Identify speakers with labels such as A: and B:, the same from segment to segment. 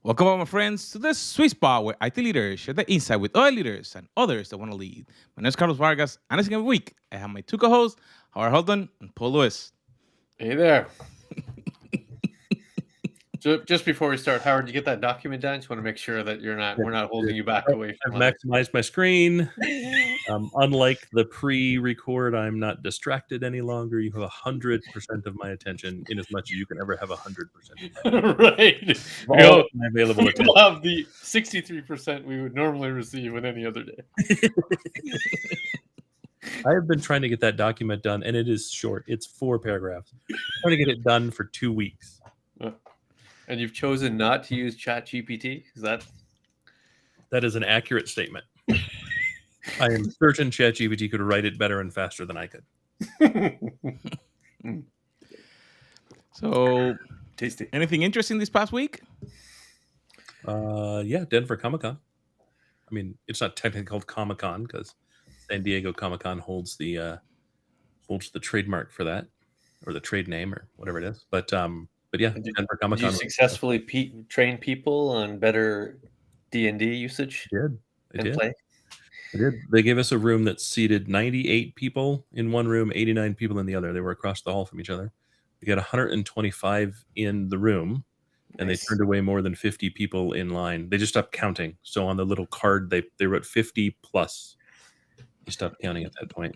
A: Welcome, all my friends, to this sweet spot where IT leaders share the insight with other leaders and others that want to lead. My name is Carlos Vargas, and as every week, I have my two co-hosts, Howard Holden and Paul Lewis.
B: Hey there. Just before we start, Howard, you get that document done? Just want to make sure that we're not holding you back away
C: I've
B: from others.
C: maximized my screen. Unlike the pre-record, I'm not distracted any longer. You have 100% of my attention, in as much as you can ever have 100%.
B: Right.
C: All of my available attention.
B: We'll have the 63% we would normally receive in any other day.
C: I have been trying to get that document done, and it is short. It's 4 paragraphs. I'm trying to get it done for 2 weeks.
B: And you've chosen not to use ChatGPT? Is that
C: is an accurate statement. I am certain ChatGPT could write it better and faster than I could.
A: So,
B: tasty?
A: Anything interesting this past week?
C: Yeah, Denver Comic-Con. I mean, it's not technically called Comic-Con because San Diego Comic-Con holds the trademark for that, or the trade name, or whatever it is. But yeah, Denver Comic-Con.
B: Did you successfully train people on better D&D usage?
C: I did. They gave us a room that seated 98 people in one room, 89 people in the other. They were across the hall from each other. We got 125 in the room, and They turned away more than 50 people in line. They just stopped counting. So on the little card, they wrote 50 plus. They stopped counting at that point.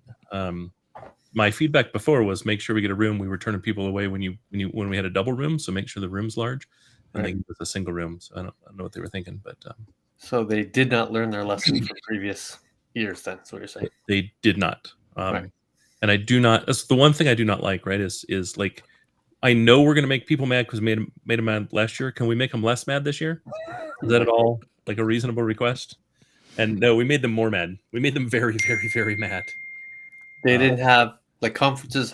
C: My feedback before was make sure we get a room. We were turning people away when we had a double room, so make sure the room's large, and they give us a single room. So I don't know what they were thinking, but
B: so they did not learn their lesson from previous years. Then, that's what you're saying.
C: They did not. And I do not. That's the one thing I do not like. Right? Is like, I know we're going to make people mad because we made them mad last year. Can we make them less mad this year? Is that at all like a reasonable request? And no, we made them more mad. We made them very, very, very mad.
B: They didn't have, like, conferences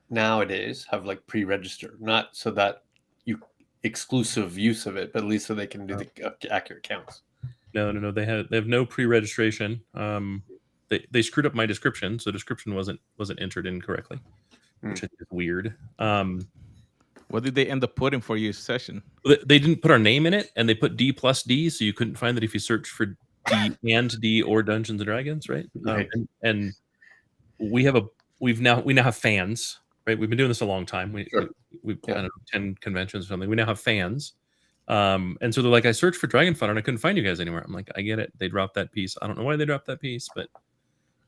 B: nowadays have like pre-registered, not so that you exclusive use of it, but at least so they can do the accurate counts.
C: No. They have no pre-registration. They screwed up my description, so description wasn't entered in correctly, which is weird.
A: What did they end up putting for your session?
C: They didn't put our name in it, and they put D+D, so you couldn't find that if you search for D and D or Dungeons and Dragons, right? And we now have fans, right? We've been doing this a long time. We've I don't know, 10 conventions or something. We now have fans. And so they're like, I searched for Dragon Fun and I couldn't find you guys anywhere. I'm like, I get it. They dropped that piece. I don't know why they dropped that piece, but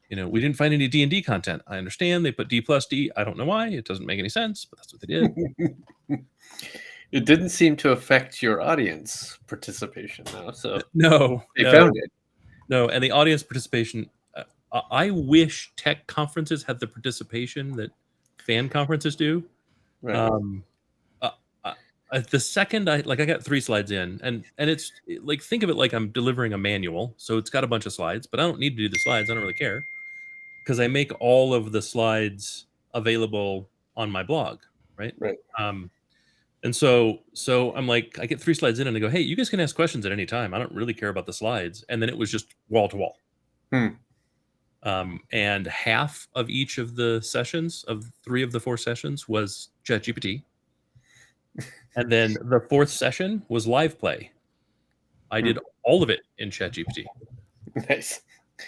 C: we didn't find any D&D content. I understand they put D+D. I don't know why. It doesn't make any sense, but that's what they did.
B: It didn't seem to affect your audience participation, though. So
C: no,
B: found it.
C: No, and the audience participation. I wish tech conferences had the participation that fan conferences do.
B: Right.
C: The second I got 3 slides in, and it's like, think of it like I'm delivering a manual, so it's got a bunch of slides, but I don't need to do the slides. I don't really care because I make all of the slides available on my blog, right? And so I'm like, I get 3 slides in, and I go, hey, you guys can ask questions at any time. I don't really care about the slides. And then it was just wall to wall. And half of each of the sessions, of 3 of the 4 sessions, was ChatGPT. And then the 4th session was live play. I did all of it in ChatGPT.
B: Nice.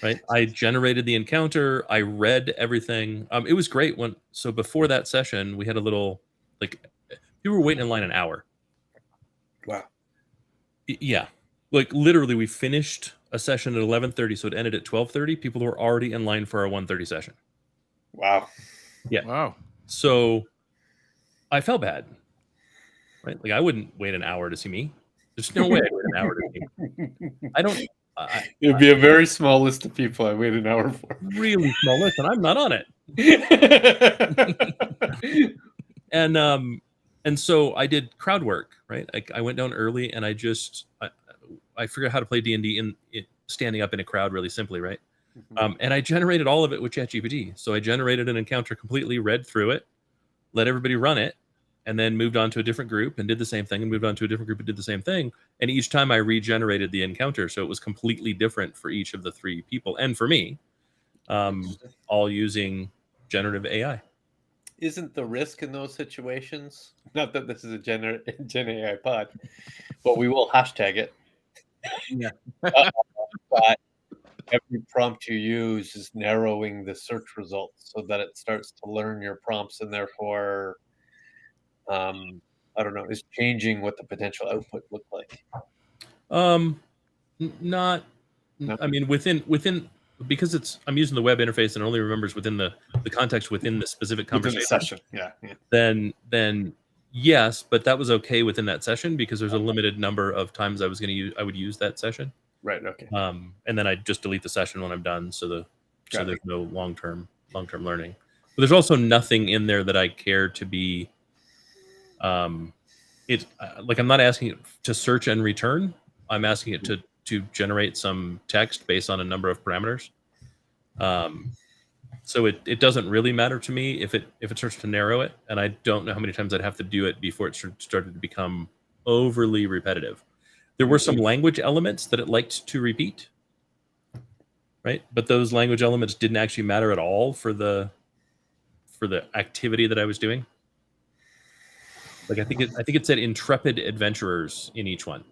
C: Right? I generated the encounter. I read everything. It was great. So before that session, we had a little, like, people were waiting in line an hour.
B: Wow.
C: Yeah. Like, literally, we finished a session at 11:30, so it ended at 12:30. People were already in line for our 1:30 session.
B: Wow.
C: Yeah.
A: Wow.
C: So I felt bad. Right? Like, I wouldn't wait an hour to see me. There's no way I'd wait an hour to see me. I don't.
B: It'd be a very small list of people I wait an hour for.
C: Really small list, and I'm not on it. And so I did crowd work, right? I went down early, and I figured out how to play D&D in standing up in a crowd really simply, right? And I generated all of it with ChatGPT. So I generated an encounter completely, read through it, let everybody run it, and then moved on to a different group and did the same thing, and moved on to a different group and did the same thing. And each time I regenerated the encounter, so it was completely different for each of the 3 people and for me, all using generative AI.
B: Isn't the risk in those situations, not that this is a Gen AI pod, But we will hashtag it.
A: Yeah.
B: But every prompt you use is narrowing the search results so that it starts to learn your prompts and therefore, I don't know, is changing what the potential output look like.
C: Not.
B: No?
C: I mean, within because I'm using the web interface and it only remembers within the context within the specific
B: Within
C: conversation.
B: the session, yeah.
C: Then yes, but that was okay within that session because there's a limited number of times I would use that session.
B: Right. Okay.
C: And then I just delete the session when I'm done, so
B: Got
C: there's no long term learning. But there's also nothing in there that I care to be. Like I'm not asking it to search and return. I'm asking it to generate some text based on a number of parameters. So it doesn't really matter to me if it starts to narrow it, and I don't know how many times I'd have to do it before it started to become overly repetitive. There were some language elements that it liked to repeat, right? But those language elements didn't actually matter at all for the activity that I was doing. Like I think it said intrepid adventurers in each one.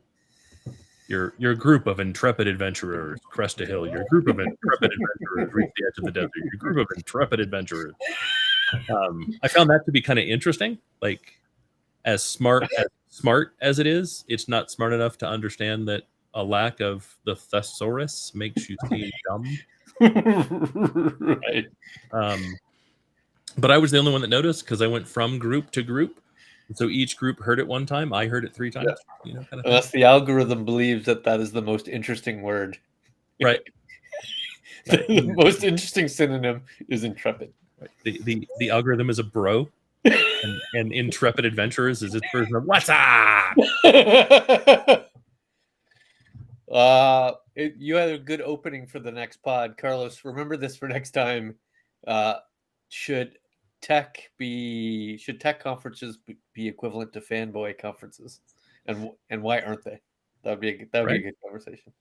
C: Your group of intrepid adventurers crest a hill. Your group of intrepid adventurers reach the edge of the desert. Your group of intrepid adventurers. I found that to be kind of interesting. Like as smart as it is, it's not smart enough to understand that a lack of the thesaurus makes you seem dumb.
B: Right.
C: But I was the only one that noticed because I went from group to group. And so each group heard it one time. I heard it 3 times.
B: Yeah.
C: Kind of
B: Unless the algorithm believes that is the most interesting word.
C: Right.
B: The most interesting synonym is intrepid.
C: Right. The algorithm is a bro, and intrepid adventurers is its version of what's up.
B: You had a good opening for the next pod, Carlos. Remember this for next time. Should tech conferences be equivalent to fanboy conferences, and why aren't they? That would be a good conversation.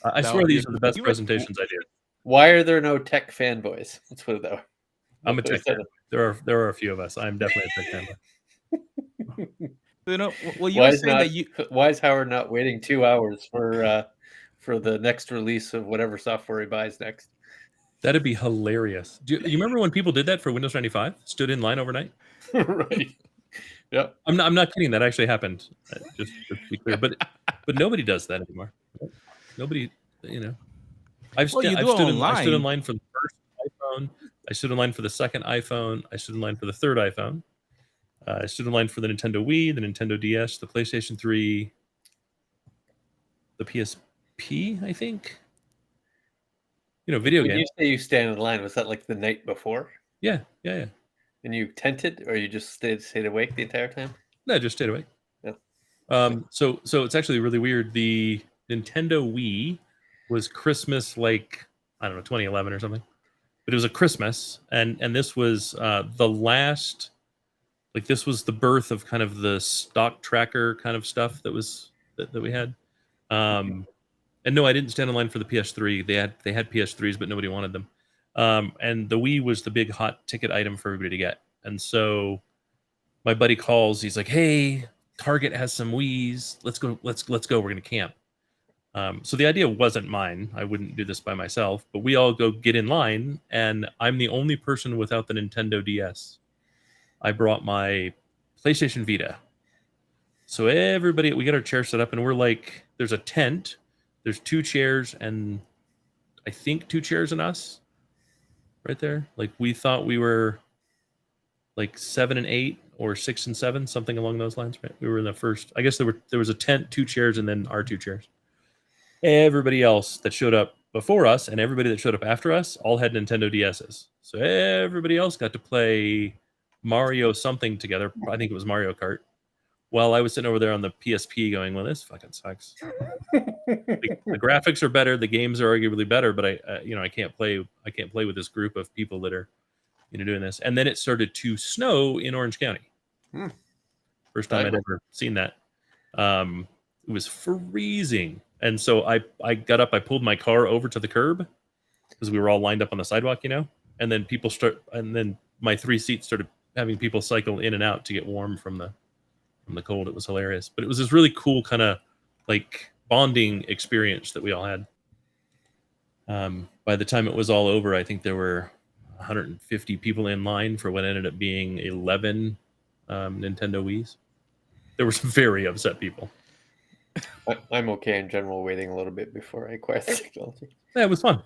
C: I swear these are the best presentations I do.
B: Why are there no tech fanboys? Let's put it that way.
C: I'm a tech fan. There are a few of us. I'm definitely a tech fanboy.
A: Well, you were saying
B: why is Howard not waiting 2 hours for the next release of whatever software he buys next?
C: That'd be hilarious. Do you remember when people did that for Windows 95? Stood in line overnight?
B: Right. Yep.
C: I'm not kidding. That actually happened. Just to be clear, but nobody does that anymore. Nobody, I've stood in line for the first iPhone. I stood in line for the second iPhone. I stood in line for the third iPhone. I stood in line for the Nintendo Wii, the Nintendo DS, the PlayStation 3, the PSP, I think. Video game.
B: When you say you stand in line, was that like the night before?
C: Yeah.
B: And you tented, or you just stayed awake the entire time?
C: No, I just stayed awake.
B: Yeah.
C: So it's actually really weird. The Nintendo Wii was Christmas, like, I don't know, 2011 or something. But it was a Christmas, and this was the last, like, this was the birth of kind of the stock tracker kind of stuff that we had. And no, I didn't stand in line for the PS3. They had PS3s, but nobody wanted them. And the Wii was the big hot ticket item for everybody to get. And so my buddy calls. He's like, "Hey, Target has some Wiis. Let's go. Let's go. We're gonna camp." So the idea wasn't mine. I wouldn't do this by myself. But we all go get in line, and I'm the only person without the Nintendo DS. I brought my PlayStation Vita. So everybody, we get our chairs set up, and we're like, there's a tent. There's 2 chairs, and I think 2 chairs and us right there. Like, we thought we were like 7 and 8 or 6 and 7, something along those lines, right? We were in the first, I guess there was a tent, 2 chairs, and then our 2 chairs. Everybody else that showed up before us and everybody that showed up after us all had Nintendo DSs. So everybody else got to play Mario something together. I think it was Mario Kart. While I was sitting over there on the PSP going, well, this fucking sucks. The graphics are better, the games are arguably better, but I can't play with this group of people that are doing this. And then it started to snow in Orange County. First time I'd ever seen that. It was freezing. And so I got up, I pulled my car over to the curb because we were all lined up on the sidewalk, and then my 3 seats started having people cycle in and out to get warm from the from the cold. It was hilarious, but it was this really cool kind of like bonding experience that we all had. By the time it was all over, I think there were 150 people in line for what ended up being 11 Nintendo Wii's. There were some very upset people.
B: I'm okay in general waiting a little bit before I acquire the technology.
C: Yeah, it was fun.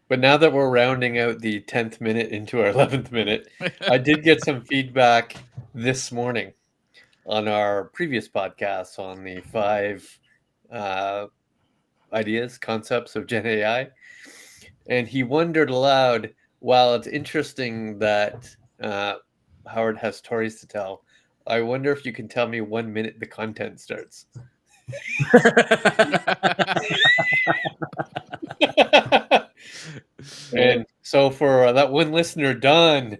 B: But now that we're rounding out the 10th minute into our 11th minute, I did get some feedback this morning on our previous podcast on the 5 ideas, concepts of Gen AI. And he wondered aloud, while it's interesting that Howard has stories to tell, I wonder if you can tell me 1 minute the content starts. And so for that one listener, Don,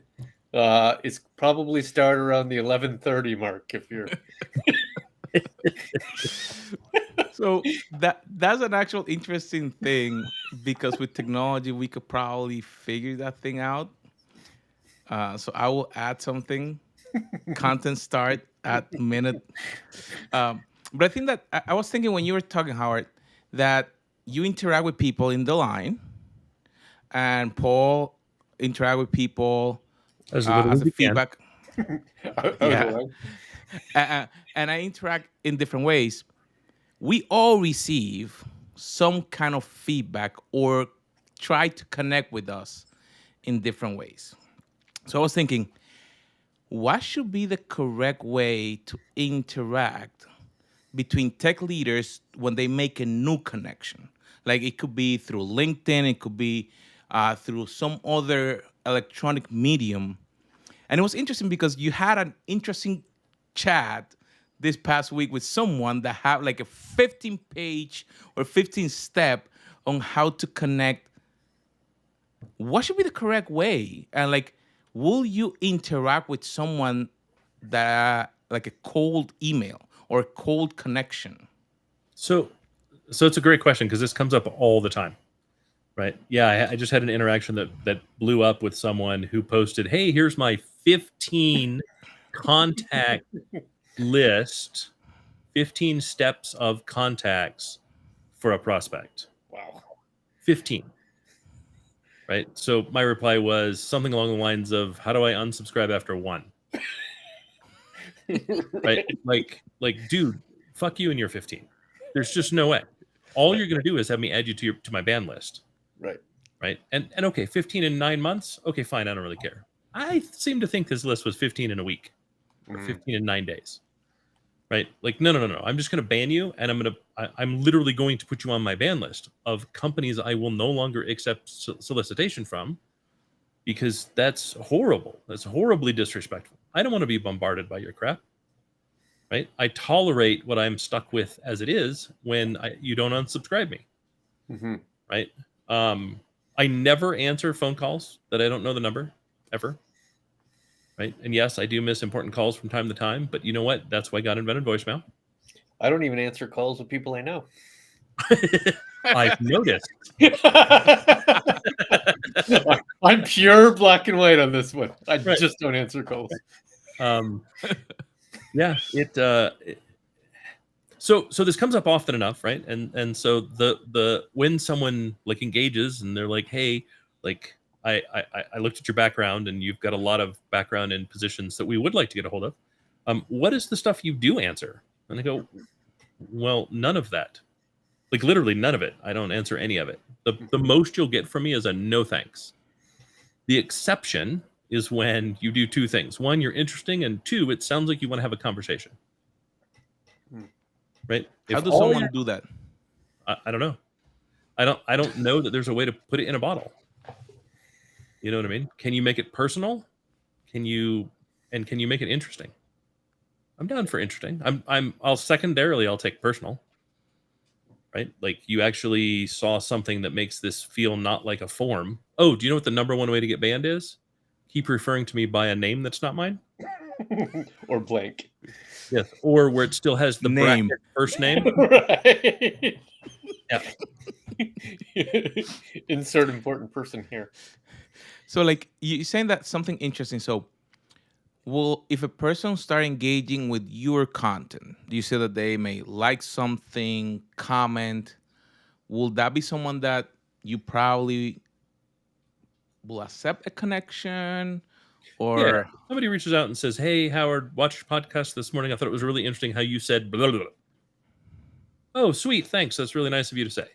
B: it's probably start around the 11:30 mark if you're.
A: So that's an actual interesting thing, because with technology we could probably figure that thing out. So I will add something. Content start at minute. But I think that I was thinking when you were talking, Howard, that you interact with people in the line, and Paul interact with people
C: As little
A: as
C: as
A: a
C: you can.
A: feedback. Yeah. And I interact in different ways. We all receive some kind of feedback or try to connect with us in different ways. So I was thinking, what should be the correct way to interact between tech leaders when they make a new connection? Like it could be through LinkedIn, it could be through some other electronic medium. And it was interesting because you had an interesting chat this past week with someone that had like a 15-page or 15-step on how to connect. What should be the correct way? And like, will you interact with someone that like a cold email or a cold connection?
C: So it's a great question because this comes up all the time, right? Yeah, I just had an interaction that blew up with someone who posted, "Hey, here's my 15 contact list, 15 steps of contacts for a prospect."
B: Wow.
C: 15. Right? So my reply was something along the lines of, "How do I unsubscribe after one?" Right? Like, dude, fuck you and your 15. There's just no way. All you're going to do is have me add you to my ban list.
B: Right.
C: Right? And okay, 15 in 9 months? Okay, fine, I don't really care. I seem to think his list was 15 in a week or 15 in 9 days. Right? Like, no. I'm just going to ban you, and I'm literally going to put you on my ban list of companies I will no longer accept solicitation from, because that's horrible. That's horribly disrespectful. I don't want to be bombarded by your crap. Right? I tolerate what I'm stuck with as it is when you don't unsubscribe me.
B: Mm-hmm.
C: Right? I never answer phone calls that I don't know the number, ever. Right? And yes, I do miss important calls from time to time, but you know what? That's why God invented voicemail.
B: I don't even answer calls with people I know.
C: I've noticed.
B: I'm pure black and white on this one. I
C: Right.
B: just don't answer calls.
C: Yeah, so this comes up often enough, right? And so the when someone like engages and they're like, "Hey, like I looked at your background and you've got a lot of background in positions that we would like to get a hold of. What is the stuff you do answer?" And I go, "Well, none of that. Like literally none of it. I don't answer any of it. The most you'll get from me is a no thanks. The exception is when you do two things. One, you're interesting, and two, it sounds like you want to have a conversation." Right?
A: How does someone do that?
C: I don't know. I don't know that there's a way to put it in a bottle. You know what I mean? Can you make it personal? Can you make it interesting? I'm down for interesting. I'll secondarily I'll take personal. Right? Like you actually saw something that makes this feel not like a form. Oh, do you know what the number one way to get banned is? Keep referring to me by a name that's not mine.
B: Or blank.
C: Yes, or where it still has the
A: Name.
C: bracket first name.
B: Right.
C: Yeah.
B: Insert important person here.
A: So like you're saying that something interesting. So Well, if a person start engaging with your content, you say that they may like something, comment, will that be someone that you probably will accept a connection
C: Yeah.
A: or
C: Somebody reaches out and says, "Hey, Howard, watched your podcast this morning. I thought it was really interesting how you said blah, blah, blah." Oh, sweet. Thanks. That's really nice of you to say.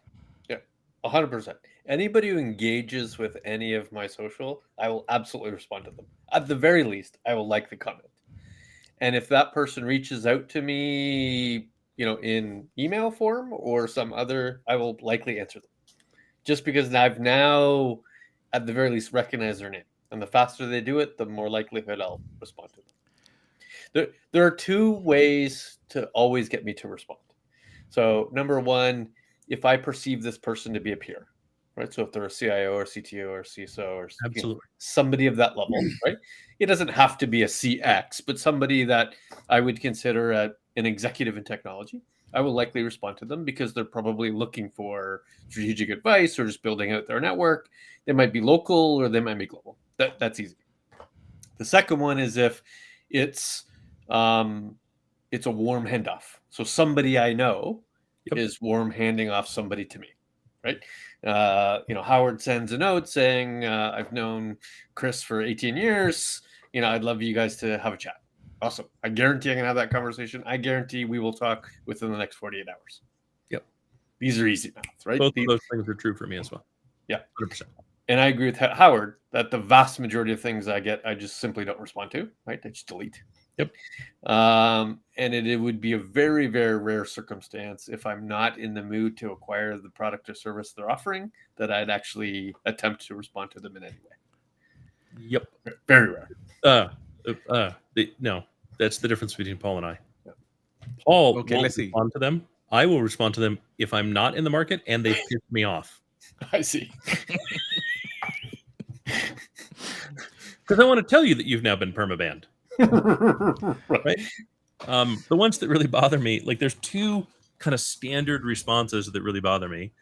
B: Yeah, 100%. Anybody who engages with any of my social, I will absolutely respond to them. At the very least, I will like the comment. And if that person reaches out to me, in email form or some other, I will likely answer them. Just because I've now, at the very least, recognized their name. And the faster they do it, the more likelihood I'll respond to them. There are two ways to always get me to respond. So, number one, if I perceive this person to be a peer, right? So, if they're a CIO or CTO or CISO or
C: Absolutely.
B: somebody of that level, right? It doesn't have to be a CX, but somebody that I would consider an executive in technology. I will likely respond to them because they're probably looking for strategic advice or just building out their network. They might be local or they might be global. That's easy. The second one is if it's it's a warm handoff. So somebody I know is warm handing off somebody to me, right? Howard sends a note saying, "I've known Chris for 18 years. I'd love you guys to have a chat." Awesome. I guarantee I can have that conversation. I guarantee we will talk within the next 48 hours.
C: Yep.
B: These are easy maths, right?
C: Both of those things are true for me as well.
B: Yeah.
C: 100%.
B: And I agree with Howard that the vast majority of things I get, I just simply don't respond to, right? I just delete.
C: Yep.
B: And it would be a very, very rare circumstance if I'm not in the mood to acquire the product or service they're offering that I'd actually attempt to respond to them in any way.
C: Yep.
B: Very rare.
C: No, that's the difference between Paul and I. Yeah. Paul won't respond to them. I will respond to them if I'm not in the market and they piss me off.
B: I see.
C: Because I want to tell you that you've now been permabanned. Right? The ones that really bother me, like there's two kind of standard responses that really bother me.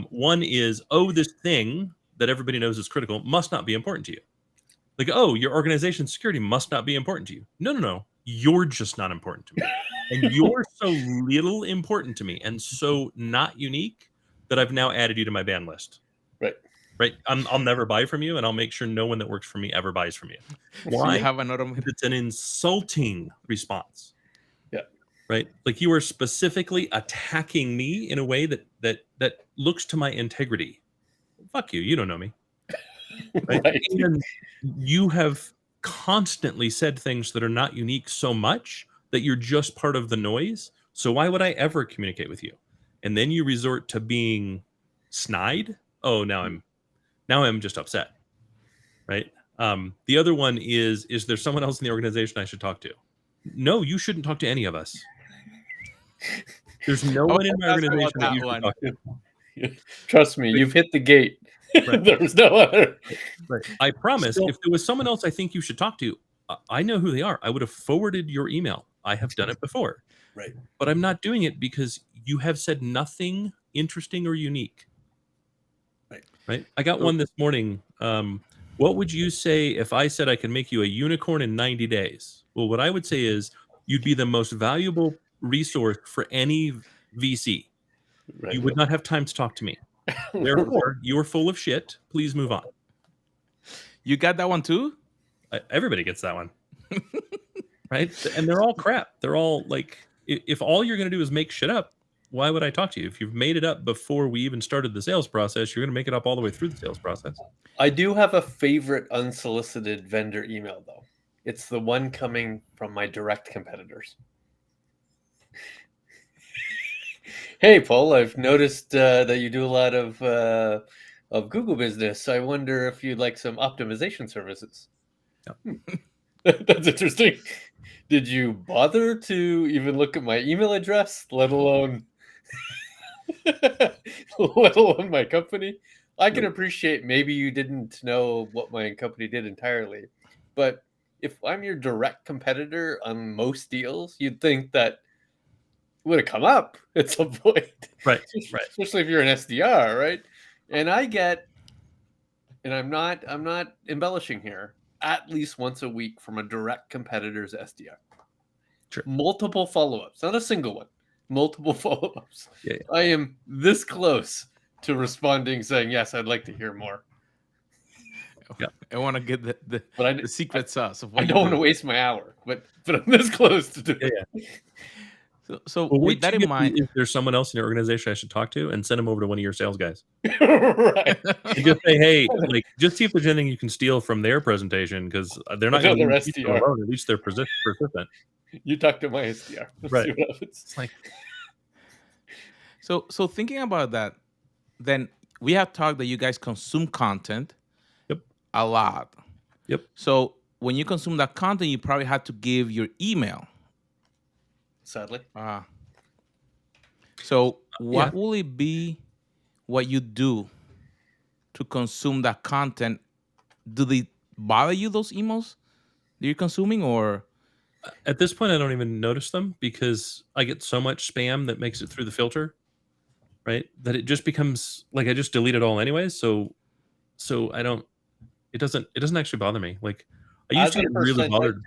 C: One is, "Oh, this thing that everybody knows is critical must not be important to you." Like, "Oh, your organization's security must not be important to you." No. You're just not important to me. And you're so little important to me and so not unique that I've now added you to my ban list. Right. I'll never buy from you, and I'll make sure no one that works for me ever buys from you. Why?
A: So you have another.
C: It's an insulting response.
B: Yeah.
C: Right. Like you are specifically attacking me in a way that looks to my integrity. Fuck you. You don't know me. Right? And you have constantly said things that are not unique so much that you're just part of the noise. So why would I ever communicate with you? And then you resort to being snide. Oh, now I'm just upset. Right. The other one is there someone else in the organization I should talk to? No, you shouldn't talk to any of us. There's no one in my organization that you should talk to.
B: Trust me, you've hit the gate. Right. There's no other.
C: Right. I promise, if there was someone else I think you should talk to, I know who they are. I would have forwarded your email. I have done it before.
B: Right.
C: But I'm not doing it because you have said nothing interesting or unique. Right. I got one this morning. What would you say if I said I can make you a unicorn in 90 days? Well, what I would say is you'd be the most valuable resource for any VC. Right. You would not have time to talk to me. Therefore, you're full of shit. Please move on.
A: You got that one too?
C: Everybody gets that one. Right? And they're all crap. They're all like, if all you're going to do is make shit up, why would I talk to you? If you've made it up before we even started the sales process, you're going to make it up all the way through the sales process.
B: I do have a favorite unsolicited vendor email, though. It's the one coming from my direct competitors. Hey, Paul, I've noticed that you do a lot of Google business. I wonder if you'd like some optimization services. Yep. That's interesting. Did you bother to even look at my email address, let alone my company? I can appreciate maybe you didn't know what my company did entirely, but if I'm your direct competitor on most deals, you'd think that would have come up at some point.
C: Right.
B: Especially if you're an SDR, right? And I'm not embellishing here. at least once a week from a direct competitor's SDR.
C: Sure.
B: Multiple follow-ups, not a single one. Multiple follow-ups.
C: Yeah.
B: I am this close to responding saying, yes, I'd like to hear more.
C: Yeah.
A: I want to get the secret sauce of what
B: I don't want to waste my hour, but I'm this close to do it.
C: Yeah.
A: So with that in mind,
C: is there someone else in your organization I should talk to, and send them over to one of your sales guys?
B: Right.
C: You just say, hey, like, just see if there's anything you can steal from their presentation, because they're not going to leave you alone. At least they're persistent.
B: You talk to my SDR.
C: Right.
B: See what happens.
C: It's like,
A: so thinking about that, then we have talked that you guys consume content.
C: Yep.
A: A lot.
C: Yep.
A: So when you consume that content, you probably had to give your email.
B: Sadly.
A: So what will it be what you do to consume that content? Do they bother you, those emails that you're consuming, or?
C: At this point, I don't even notice them, because I get so much spam that makes it through the filter, right? That it just becomes like I just delete it all anyways. So I don't. It doesn't actually bother me. Like, I used to get really bothered,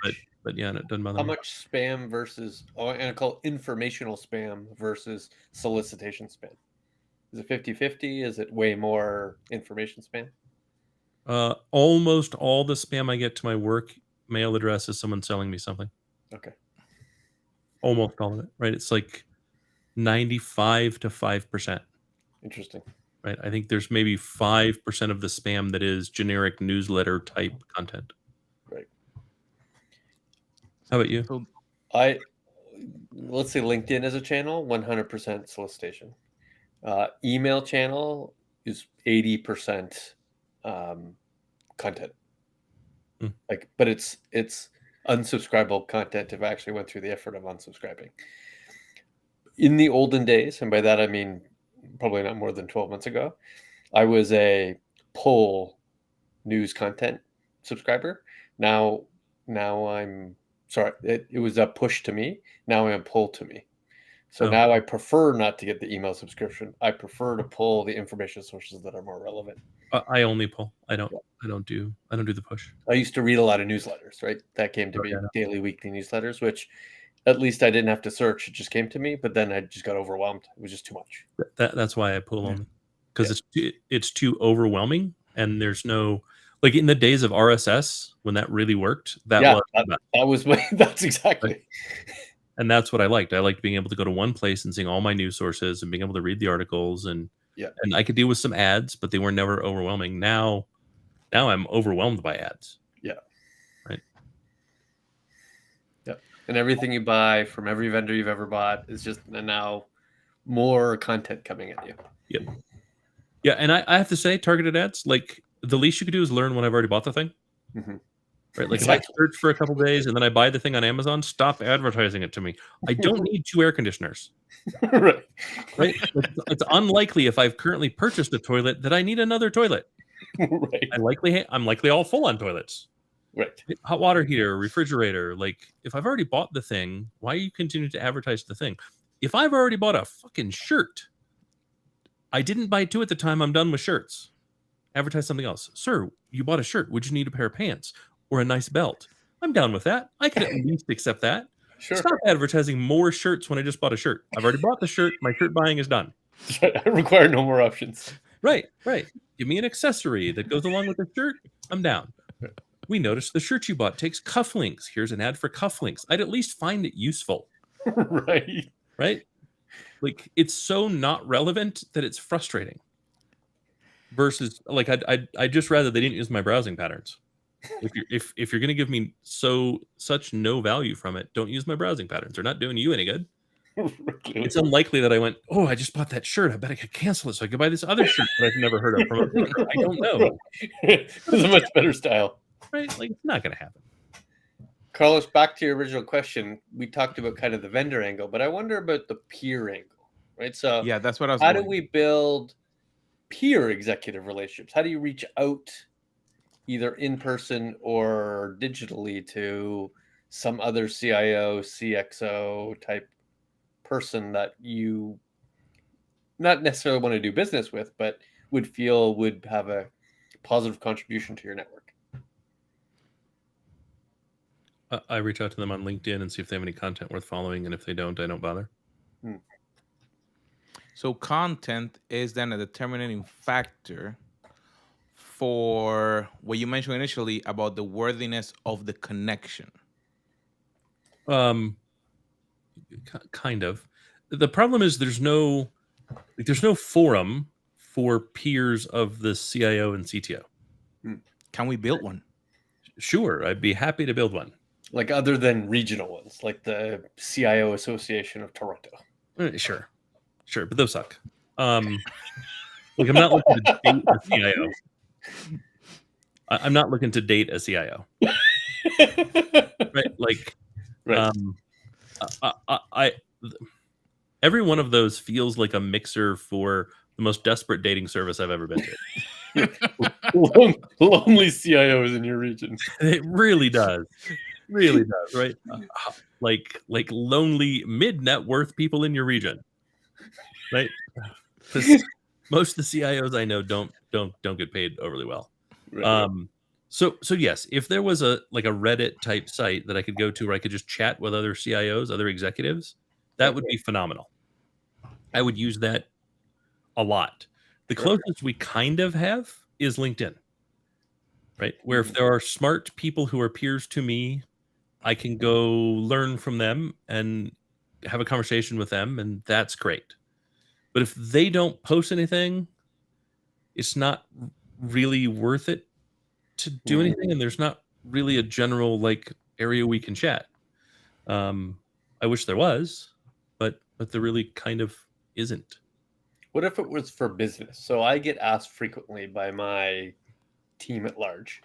C: but yeah, it doesn't bother me.
B: How much spam versus, and I call it informational spam versus solicitation spam? Is it 50-50? Is it way more information spam?
C: Almost all the spam I get to my work mail address is someone selling me something.
B: Okay.
C: Almost all of it, right? It's like 95 to 5%.
B: Interesting.
C: Right. I think there's maybe 5% of the spam that is generic newsletter type content.
B: Right.
C: How about you?
A: So
B: let's say LinkedIn as a channel, 100% solicitation. Email channel is 80% content. Like, but it's unsubscribable content if I actually went through the effort of unsubscribing. In the olden days, and by that I mean probably not more than 12 months ago, I was a pull news content subscriber. Now I'm sorry, it was a push to me. Now I'm pull to me. So now I prefer not to get the email subscription. I prefer to pull the information sources that are more relevant.
C: I only pull. I don't do the push.
B: I used to read a lot of newsletters, right? That came to me, daily, weekly newsletters, which at least I didn't have to search. It just came to me, but then I just got overwhelmed. It was just too much.
C: That's why I pull only, because it's too overwhelming, and there's no, like, in the days of RSS when that really worked. That's
B: exactly.
C: Right? And that's what I liked. I liked being able to go to one place and seeing all my news sources and being able to read the articles, and I could deal with some ads, but they were never overwhelming. Now I'm overwhelmed by ads.
B: Yeah.
C: Right.
B: Yeah. And everything you buy from every vendor you've ever bought is just now more content coming at you.
C: Yep. Yeah. And I have to say, targeted ads, like, the least you could do is learn when I've already bought the thing.
B: Mm-hmm.
C: Right. Like, if I search for a couple days and then I buy the thing on Amazon, stop advertising it to me. I don't need 2 air conditioners.
B: Right.
C: It's unlikely, if I've currently purchased a toilet, that I need another toilet.
B: Right.
C: I'm likely all full on toilets.
B: Right.
C: Hot water heater, refrigerator. Like, if I've already bought the thing, why are you continuing to advertise the thing? If I've already bought a fucking shirt, I didn't buy 2 at the time. I'm done with shirts. Advertise something else. Sir, you bought a shirt. Would you need a pair of pants or a nice belt? I'm down with that. I could at least accept that.
B: Sure.
C: Stop advertising more shirts when I just bought a shirt. I've already bought the shirt. My shirt buying is done.
B: I require no more options.
C: Right. Give me an accessory that goes along with the shirt. I'm down. We noticed the shirt you bought takes cufflinks. Here's an ad for cufflinks. I'd at least find it useful.
B: Right.
C: Like, it's so not relevant that it's frustrating. Versus, like, I'd just rather they didn't use my browsing patterns. If you're going to give me such no value from it, don't use my browsing patterns. They're not doing you any good. It's unlikely that I went, oh, I just bought that shirt. I bet I could cancel it so I could buy this other shirt that I've never heard of from a maker. I don't know.
B: It's a much better style.
C: Right? Like, it's not going to happen.
B: Carlos, back to your original question. We talked about kind of the vendor angle, but I wonder about the peer angle, right? So
A: yeah, that's what I was
B: How do we build peer executive relationships? How do you reach out either in person or digitally to some other CIO, CXO type person that you not necessarily want to do business with, but would have a positive contribution to your network?
C: I reach out to them on LinkedIn and see if they have any content worth following, and if they don't, I don't bother.
A: So content is then a determining factor for what you mentioned initially about the worthiness of the connection.
C: Kind of. The problem is there's no forum for peers of the CIO and CTO.
A: Can we build one?
C: Sure, I'd be happy to build one.
B: Like other than regional ones, like the CIO Association of Toronto.
C: Sure, but those suck. Like I'm not looking to date a CIO. I'm not looking to date a CIO. Right? Like,
B: right.
C: I every one of those feels like a mixer for the most desperate dating service I've ever been to.
B: Lonely CIOs in your region.
C: It really does. Really does, right? Like lonely mid-net worth people in your region, right? Because most of the CIOs I know don't get paid overly well.
B: Right.
C: So yes, if there was a Reddit type site that I could go to where I could just chat with other CIOs, other executives, that would be phenomenal. I would use that a lot. The closest we kind of have is LinkedIn, right? Where if there are smart people who are peers to me, I can go learn from them and have a conversation with them, and that's great. But if they don't post anything, it's not really worth it to do anything, and there's not really a general area we can chat. I wish there was, but there really kind of isn't.
B: What if it was for business? So I get asked frequently by my team at large,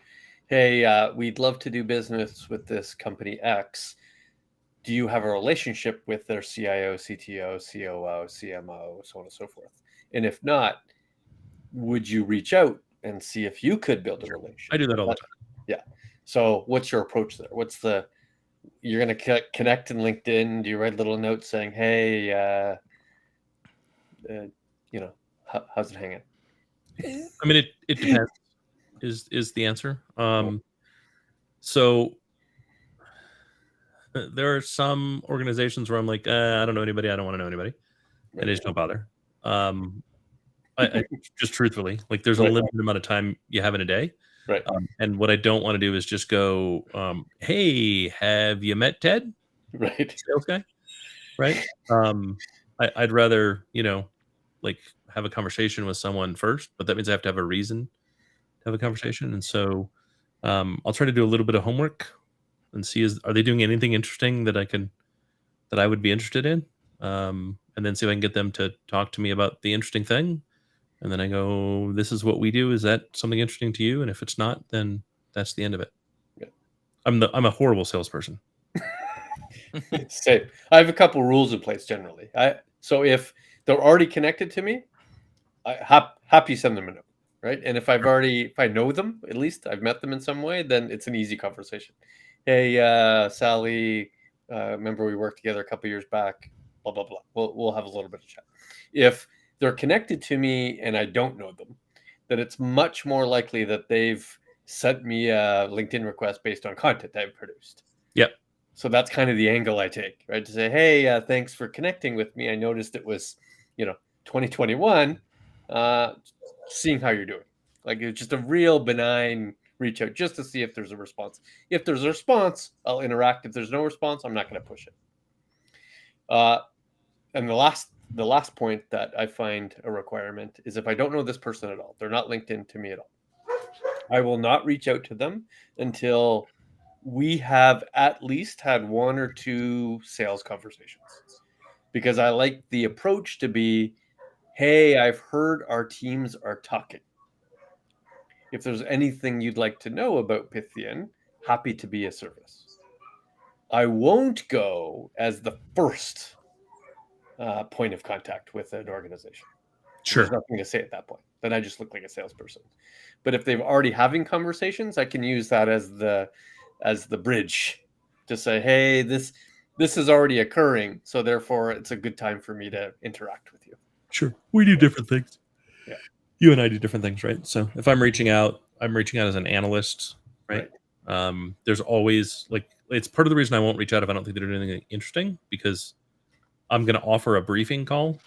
B: hey, we'd love to do business with this company X. Do you have a relationship with their CIO, CTO, COO, CMO, so on and so forth? And if not, would you reach out and see if you could build a relationship?
C: I do that all the time.
B: Yeah. So what's your approach there? You're going to connect in LinkedIn? Do you write a little note saying, hey, how's it hanging?
C: I mean, it depends is the answer. So there are some organizations where I'm like, I don't know anybody. I don't want to know anybody. Right. And I just don't bother. I just truthfully, there's a limited amount of time you have in a day.
B: Right.
C: And what I don't want to do is just go, hey, have you met Ted?
B: Right.
C: Sales guy. Right. I'd rather, have a conversation with someone first, but that means I have to have a reason to have a conversation. And so I'll try to do a little bit of homework and see, are they doing anything interesting that I would be interested in? And then see if I can get them to talk to me about the interesting thing. And then I go, this is what we do. Is that something interesting to you? And if it's not, then that's the end of it.
B: Yeah.
C: I'm a horrible salesperson.
B: Same. I have a couple rules in place generally. So if they're already connected to me, happy send them a note, right? And if I know them, at least I've met them in some way, then it's an easy conversation. Hey, Sally, remember we worked together a couple years back, blah, blah, blah. We'll have a little bit of chat. If they're connected to me and I don't know them, then it's much more likely that they've sent me a LinkedIn request based on content I've produced.
C: Yep.
B: So that's kind of the angle I take, right? To say, hey, thanks for connecting with me. I noticed it was, 2021, seeing how you're doing. It's just a real benign reach out just to see if there's a response. If there's a response, I'll interact. If there's no response, I'm not going to push it. And the last point that I find a requirement is if I don't know this person at all, they're not LinkedIn to me at all, I will not reach out to them until we have at least had one or two sales conversations, because I like the approach to be, hey, I've heard our teams are talking. If there's anything you'd like to know about Pythian, happy to be a service. I won't go as the first point of contact with an organization.
C: Sure.
B: There's nothing to say at that point. Then I just look like a salesperson. But if they've already having conversations, I can use that as the bridge to say, hey, this is already occurring, so therefore it's a good time for me to interact with you.
C: Sure. We do different things.
B: Yeah.
C: You and I do different things, right? So if I'm reaching out as an analyst, right? There's always it's part of the reason I won't reach out if I don't think they're doing anything interesting, because I'm going to offer a briefing call,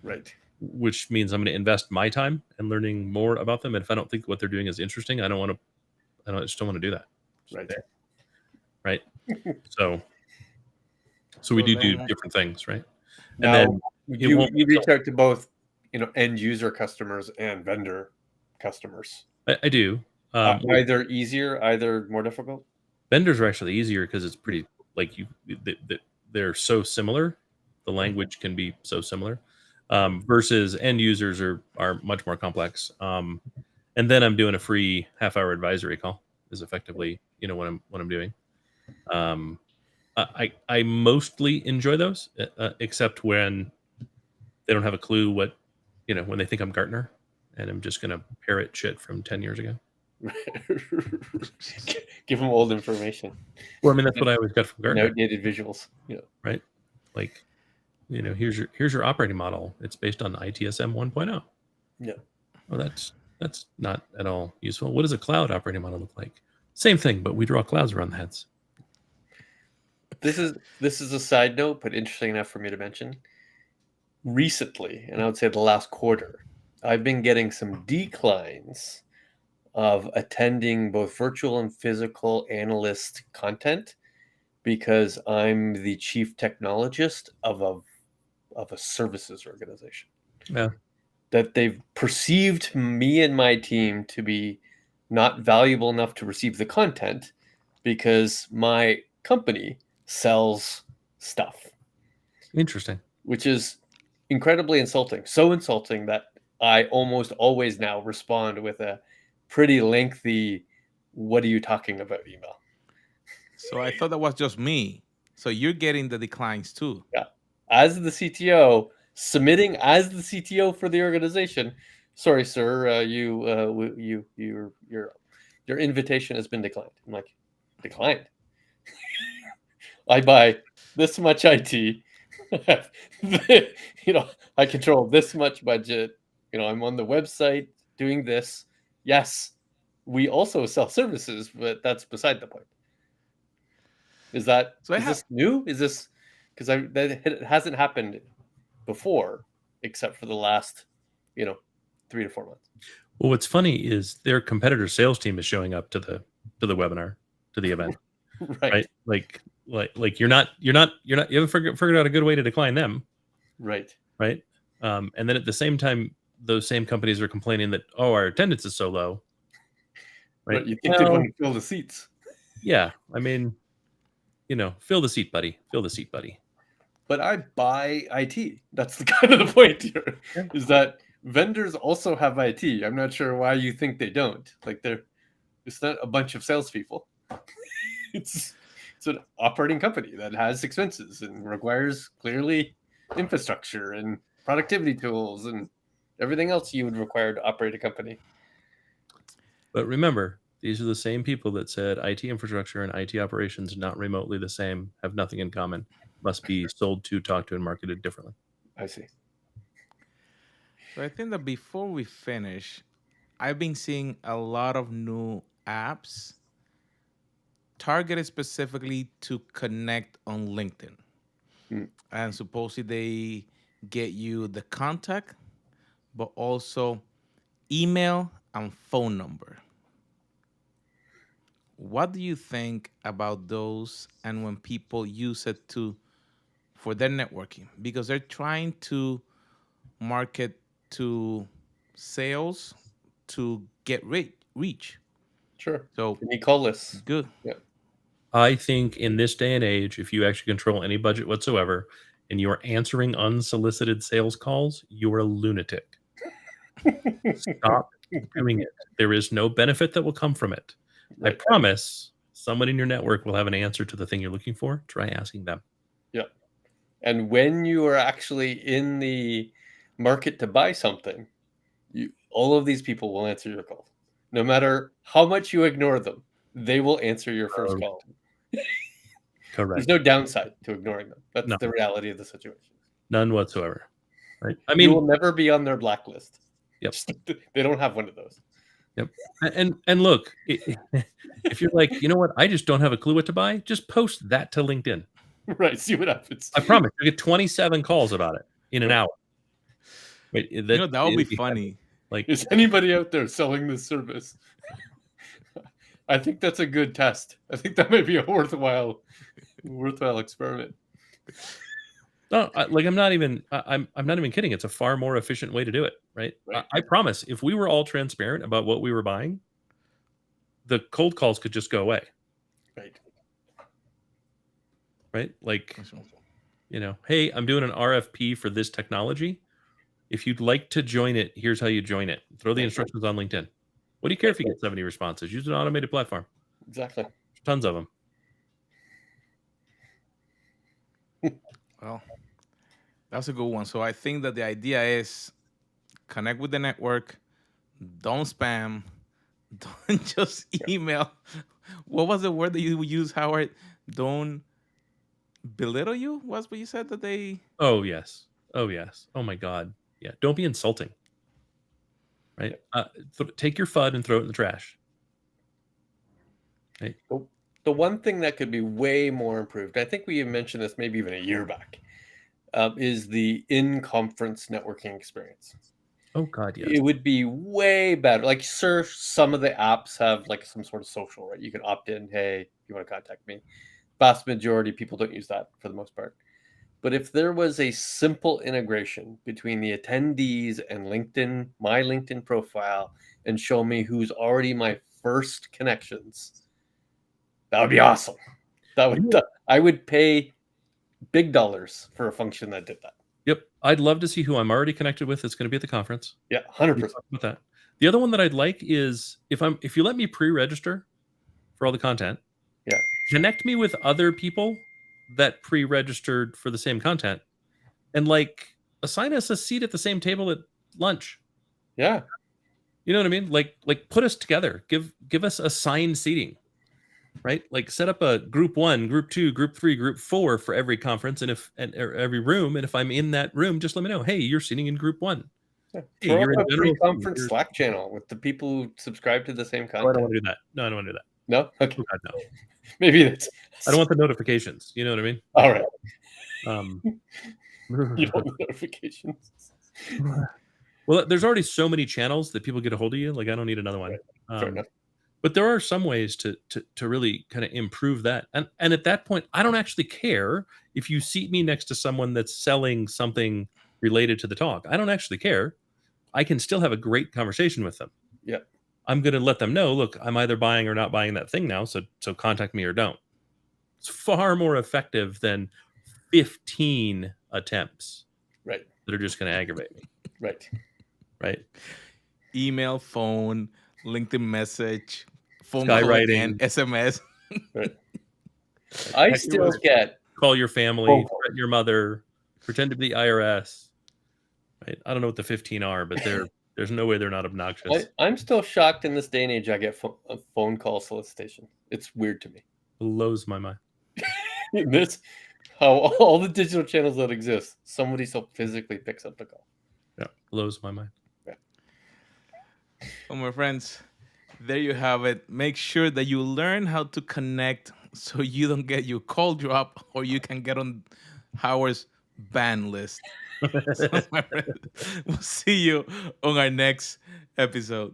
B: right?
C: Which means I'm going to invest my time in learning more about them. And if I don't think what they're doing is interesting, I just don't want to do that. Right. So we do different things, right?
B: Now, and then you reach out to both, end user customers and vendor customers.
C: I do.
B: Either easier, either more difficult.
C: Vendors are actually easier because it's pretty they're so similar. The language can be so similar, versus end users are much more complex. And then I'm doing a free half-hour advisory call is effectively what I'm doing. I mostly enjoy those, except when they don't have a clue what when they think I'm Gartner and I'm just gonna parrot shit from 10 years ago.
B: Give them old information.
C: Well, I mean, that's what I always got from Gartner.
B: Outdated visuals.
C: Right. Like, here's your operating model. It's based on ITSM 1.0.
B: Yeah.
C: Well, that's not at all useful. What does a cloud operating model look like? Same thing, but we draw clouds around the heads.
B: This is a side note, but interesting enough for me to mention. Recently, and I would say the last quarter, I've been getting some declines of attending both virtual and physical analyst content because I'm the chief technologist of a services organization.
C: Yeah.
B: That they've perceived me and my team to be not valuable enough to receive the content because my company sells stuff.
C: Interesting.
B: Which is incredibly insulting. So insulting that I almost always now respond with a pretty lengthy, "What are you talking about?" email.
A: So I thought that was just me. So you're getting the declines too.
B: Yeah. As the CTO, submitting as the CTO for the organization. Sorry, sir, your invitation has been declined. I'm like, declined? I buy this much IT. I control this much budget. I'm on the website doing this. Yes, we also sell services, but that's beside the point. Is this new? Is this because it hasn't happened before, except for the last 3 to 4 months.
C: Well, what's funny is their competitor sales team is showing up to the webinar, to the event.
B: Right.
C: Like you haven't figured out a good way to decline them.
B: Right.
C: And then at the same time, those same companies are complaining that, our attendance is so low. Right.
B: But you think they want to fill the seats?
C: Yeah. I mean, fill the seat, buddy. Fill the seat, buddy.
B: But I buy IT. That's the kind of the point here. Yeah. Is that vendors also have IT. I'm not sure why you think they don't. It's not a bunch of salespeople. It's an operating company that has expenses and requires clearly infrastructure and productivity tools and everything else you would require to operate a company.
C: But remember, these are the same people that said IT infrastructure and IT operations not remotely the same, have nothing in common, must be sold to, talked to, and marketed differently.
B: I see.
A: So I think that before we finish, I've been seeing a lot of new apps targeted specifically to connect on LinkedIn. And supposedly they get you the contact, but also email and phone number. What do you think about those and when people use it for their networking? Because they're trying to market to sales to get reach.
B: Sure.
A: So
B: you call this
A: good.
B: Yeah.
C: I think in this day and age, if you actually control any budget whatsoever and you are answering unsolicited sales calls, you are a lunatic. Stop doing it. There is no benefit that will come from it. Right. I promise someone in your network will have an answer to the thing you're looking for. Try asking them.
B: Yeah. And when you are actually in the market to buy something, all of these people will answer your call. No matter how much you ignore them, they will answer your first call.
C: Correct.
B: There's no downside to ignoring them. That's the reality of the situation.
C: None whatsoever. Right. I mean,
B: you will never be on their blacklist.
C: Yep.
B: They don't have one of those.
C: Yep. And look, if you're like, you know what, I just don't have a clue what to buy, just post that to LinkedIn.
B: Right. See what happens.
C: I promise you get 27 calls about it in an hour. Wait,
A: that would be funny.
C: Like,
B: is anybody out there selling this service? I think that's a good test. I think that might be a worthwhile experiment.
C: No, I'm not even kidding. It's a far more efficient way to do it, right? I promise, if we were all transparent about what we were buying, the cold calls could just go away. Right? Like, hey, I'm doing an RFP for this technology. If you'd like to join it, here's how you join it. Throw the instructions on LinkedIn. What do you care if you get 70 responses? Use an automated platform.
B: Exactly.
C: Tons of them.
A: Well, that's a good one. So I think that the idea is connect with the network, don't spam, don't just email. What was the word that you use, Howard? Don't belittle you? What's what you said that they?
C: Oh yes. Oh my God. Yeah. Don't be insulting. Right. Take your FUD and throw it in the trash. Right.
B: The one thing that could be way more improved, I think we mentioned this maybe even a year back, is the in-conference networking experience.
C: Oh God, yes.
B: It would be way better. Like, sure, some of the apps have like some sort of social, right? You can opt in. Hey, you want to contact me? Vast majority of people don't use that for the most part. But if there was a simple integration between the attendees and LinkedIn, my LinkedIn profile, and show me who's already my first connections, that would be awesome. I would pay big dollars for a function that did that.
C: Yep. I'd love to see who I'm already connected with that's going to be at the conference.
B: Yeah, 100%.
C: With that. The other one that I'd like is if you let me pre-register for all the content, connect me with other people that pre-registered for the same content, and like assign us a seat at the same table at lunch.
B: Yeah.
C: You know what I mean? Like put us together. Give us assigned seating. Right? Like set up a group 1, group 2, group 3, group 4 for every conference and every room. And if I'm in that room, just let me know. Hey, you're sitting in group 1.
B: Yeah. Hey, you're in a pre-conference Slack channel with the people who subscribe to the same content.
C: Oh, I don't want to do that. No, I don't want to do that.
B: No? Okay.
C: Oh, God, no.
B: Maybe that's...
C: I don't want the notifications. You know what I mean?
B: All right.
C: You don't want notifications. Well, there's already so many channels that people get a hold of you. Like, I don't need another one.
B: Fair enough.
C: But there are some ways to really kind of improve that. And at that point, I don't actually care if you seat me next to someone that's selling something related to the talk. I don't actually care. I can still have a great conversation with them.
B: Yeah.
C: I'm going to let them know, look, I'm either buying or not buying that thing now. So contact me or don't. It's far more effective than 15 attempts.
B: Right.
C: That are just going to aggravate me. Right.
A: Email, phone, LinkedIn message, phone
C: skywriting,
A: SMS.
B: Right. I still get
C: call your family, threaten your mother, pretend to be the IRS. Right? I don't know what the 15 are, but there's no way they're not obnoxious.
B: I'm still shocked in this day and age. I get a phone call solicitation. It's weird to me.
C: Blows my mind.
B: This how all the digital channels that exist, somebody still physically picks up the call.
C: Yeah, blows my mind.
B: Yeah.
A: Well, my friends, there you have it. Make sure that you learn how to connect so you don't get your call drop or you can get on Howard's ban list. So, my friend, we'll see you on our next episode.